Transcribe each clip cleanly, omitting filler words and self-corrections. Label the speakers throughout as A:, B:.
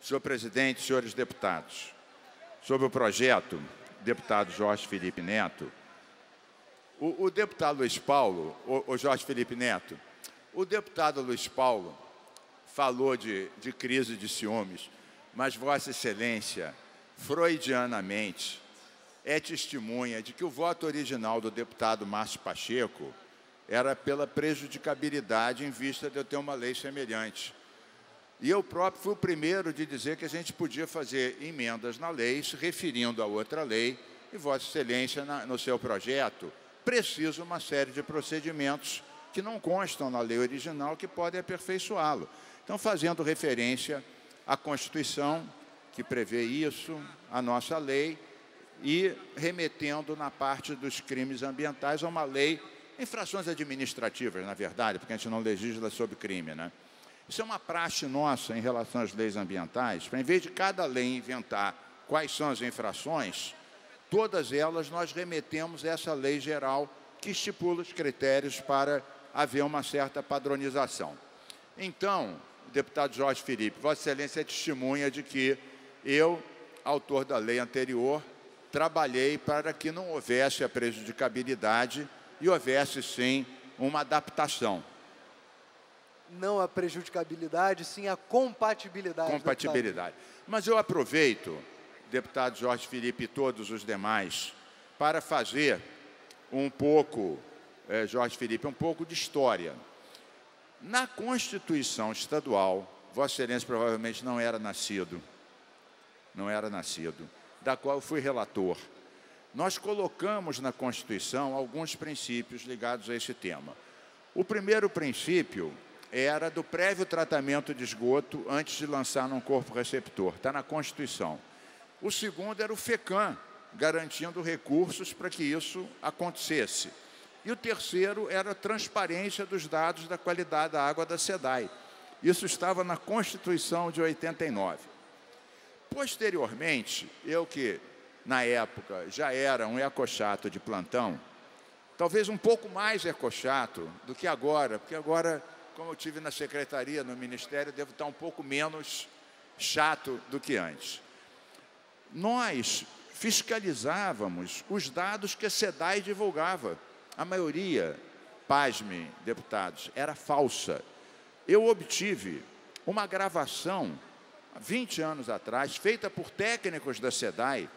A: Senhor presidente, senhores deputados, sobre o projeto, deputado Jorge Felipe Neto, o deputado Luiz Paulo, o Jorge Felipe Neto, o deputado Luiz Paulo falou de crise de ciúmes, mas Vossa Excelência, freudianamente, é testemunha de que o voto original do deputado Márcio Pacheco era pela prejudicabilidade em vista de eu ter uma lei semelhante. E eu próprio fui o primeiro de dizer que a gente podia fazer emendas na lei, se referindo a outra lei, e Vossa Excelência, no seu projeto, precisa uma série de procedimentos que não constam na lei original, que podem aperfeiçoá-lo. Então, fazendo referência à Constituição, que prevê isso, à nossa lei, e remetendo na parte dos crimes ambientais a uma lei, infrações administrativas, na verdade, porque a gente não legisla sobre crime, né? Isso é uma praxe nossa em relação às leis ambientais, para, em vez de cada lei inventar quais são as infrações, todas elas nós remetemos a essa lei geral que estipula os critérios para haver uma certa padronização. Então, deputado Jorge Felipe, Vossa Excelência é testemunha de que eu, autor da lei anterior, trabalhei para que não houvesse a prejudicabilidade e houvesse, sim, uma adaptação.
B: Não a prejudicabilidade, sim a compatibilidade.
A: Compatibilidade. Mas eu aproveito, deputado Jorge Felipe e todos os demais, para fazer um pouco, Jorge Felipe, um pouco de história. Na Constituição Estadual, Vossa Excelência provavelmente não era nascido, da qual eu fui relator. Nós colocamos na Constituição alguns princípios ligados a esse tema. O primeiro princípio era do prévio tratamento de esgoto antes de lançar num corpo receptor, está na Constituição. O segundo era o FECAM, garantindo recursos para que isso acontecesse. E o terceiro era a transparência dos dados da qualidade da água da SEDAI. Isso estava na Constituição de 89. Posteriormente, eu que, na época, já era um ecochato de plantão, talvez um pouco mais ecochato do que agora, porque agora, como eu tive na secretaria, no Ministério, devo estar um pouco menos chato do que antes. Nós fiscalizávamos os dados que a SEDAI divulgava. A maioria, pasme, deputados, era falsa. Eu obtive uma gravação, há 20 anos atrás, feita por técnicos da SEDAI,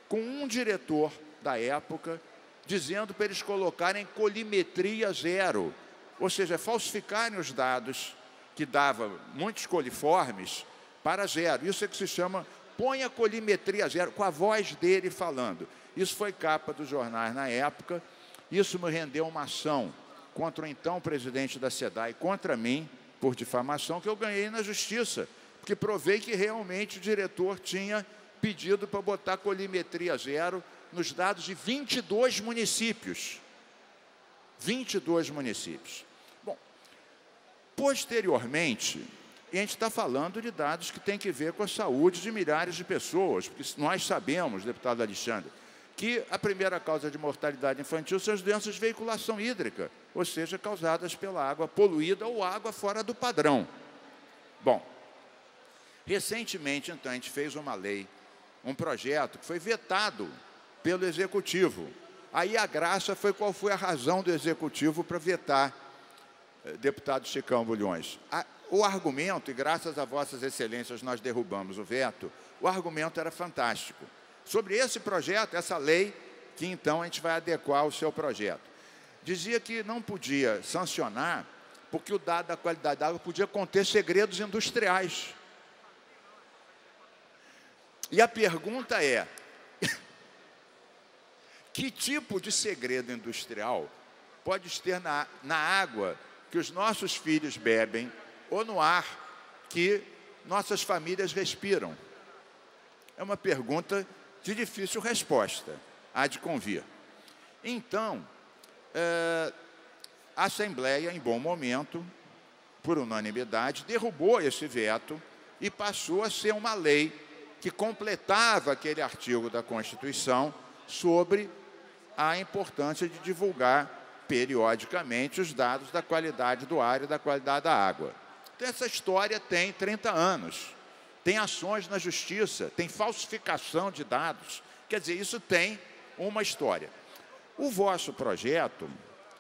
A: com um diretor da época, dizendo para eles colocarem colimetria zero, ou seja, falsificarem os dados que davam muitos coliformes para zero. Isso é que se chama põe a colimetria zero, com a voz dele falando. Isso foi capa dos jornais na época. Isso me rendeu uma ação contra o então presidente da SEDAI, contra mim, por difamação, que eu ganhei na justiça, porque provei que realmente o diretor tinha pedido para botar colimetria zero nos dados de 22 municípios. 22 municípios. Bom, posteriormente, a gente está falando de dados que têm que ver com a saúde de milhares de pessoas, porque nós sabemos, deputado Alexandre, que a primeira causa de mortalidade infantil são as doenças de veiculação hídrica, ou seja, causadas pela água poluída ou água fora do padrão. Bom, recentemente, então, a gente fez uma lei, um projeto que foi vetado pelo Executivo. Aí a graça foi qual foi a razão do Executivo para vetar, deputado Chicão Bulhões. O argumento, e graças a Vossas Excelências nós derrubamos o veto, o argumento era fantástico. Sobre esse projeto, essa lei, que então a gente vai adequar ao seu projeto. Dizia que não podia sancionar, porque o dado da qualidade da água podia conter segredos industriais. E a pergunta é, que tipo de segredo industrial pode ter na água que os nossos filhos bebem ou no ar que nossas famílias respiram? É uma pergunta de difícil resposta, há de convir. Então, a Assembleia, em bom momento, por unanimidade, derrubou esse veto e passou a ser uma lei que completava aquele artigo da Constituição sobre a importância de divulgar periodicamente os dados da qualidade do ar e da qualidade da água. Então, essa história tem 30 anos. tem ações na justiça, tem falsificação de dados. Quer dizer, isso tem uma história. O vosso projeto,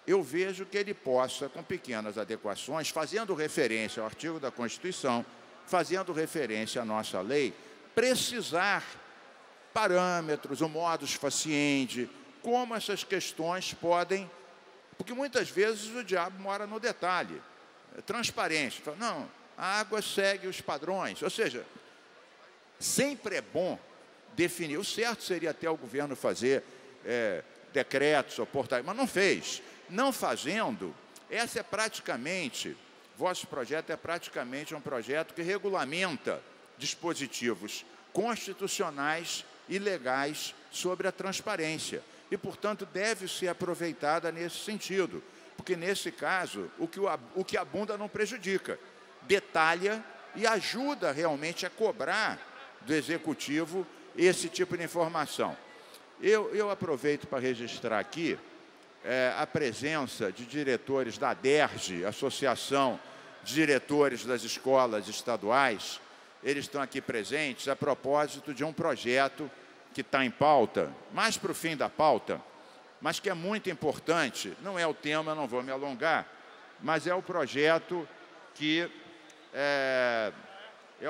A: eu vejo que ele possa, com pequenas adequações, fazendo referência ao artigo da Constituição, fazendo referência à nossa lei, precisar parâmetros, o modus faciente, como essas questões podem... Porque muitas vezes o diabo mora no detalhe. Transparência. Não, a água segue os padrões. Ou seja, sempre é bom definir. O certo seria até o governo fazer decretos ou portais, mas não fez. Não fazendo, essa é praticamente, vosso projeto é praticamente um projeto que regulamenta dispositivos constitucionais e legais sobre a transparência. E, portanto, deve ser aproveitada nesse sentido, porque, nesse caso, o que abunda não prejudica, detalha e ajuda realmente a cobrar do Executivo esse tipo de informação. Eu aproveito para registrar aqui a presença de diretores da ADERJ, Associação de Diretores das Escolas Estaduais. Eles estão aqui presentes a propósito de um projeto que está em pauta, mais para o fim da pauta, mas que é muito importante. Não é o tema, não vou me alongar, mas é o projeto que é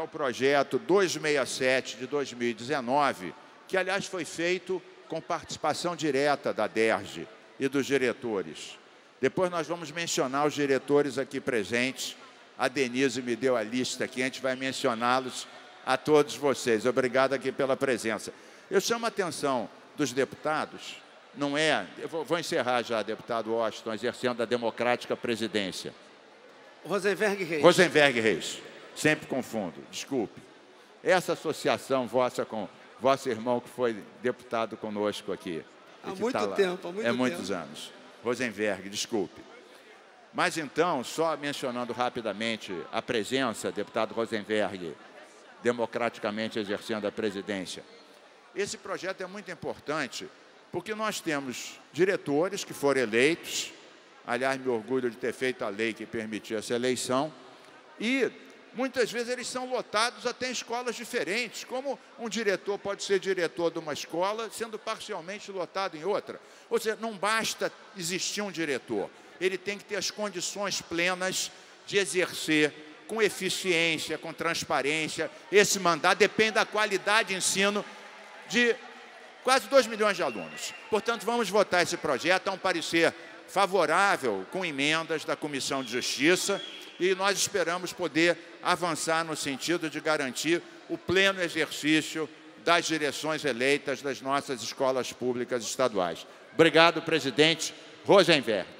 A: o projeto 267 de 2019, que, aliás, foi feito com participação direta da ADERJ e dos diretores. Depois nós vamos mencionar os diretores aqui presentes. A Denise me deu a lista aqui, a gente vai mencioná-los a todos vocês. Obrigado aqui pela presença. Eu chamo a atenção dos deputados, não é... Eu vou encerrar já, deputado Washington, exercendo a democrática presidência.
B: Rosenberg Reis.
A: Rosenberg Reis. Sempre confundo, desculpe. Essa associação vossa com vosso irmão que foi deputado conosco aqui.
B: Há muito tempo, há muito tempo.
A: Muitos anos. Rosenberg, desculpe. Mas então, só mencionando rapidamente a presença, deputado Rosenberg, democraticamente exercendo a presidência. Esse projeto é muito importante porque nós temos diretores que foram eleitos, aliás, me orgulho de ter feito a lei que permitia essa eleição, e muitas vezes eles são lotados até em escolas diferentes, como um diretor pode ser diretor de uma escola, sendo parcialmente lotado em outra. Ou seja, não basta existir um diretor, ele tem que ter as condições plenas de exercer com eficiência, com transparência. Esse mandato depende da qualidade de ensino de quase 2 milhões de alunos. Portanto, vamos votar esse projeto, é um parecer favorável, com emendas da Comissão de Justiça, e nós esperamos poder avançar no sentido de garantir o pleno exercício das direções eleitas das nossas escolas públicas estaduais. Obrigado, presidente Rosenberg.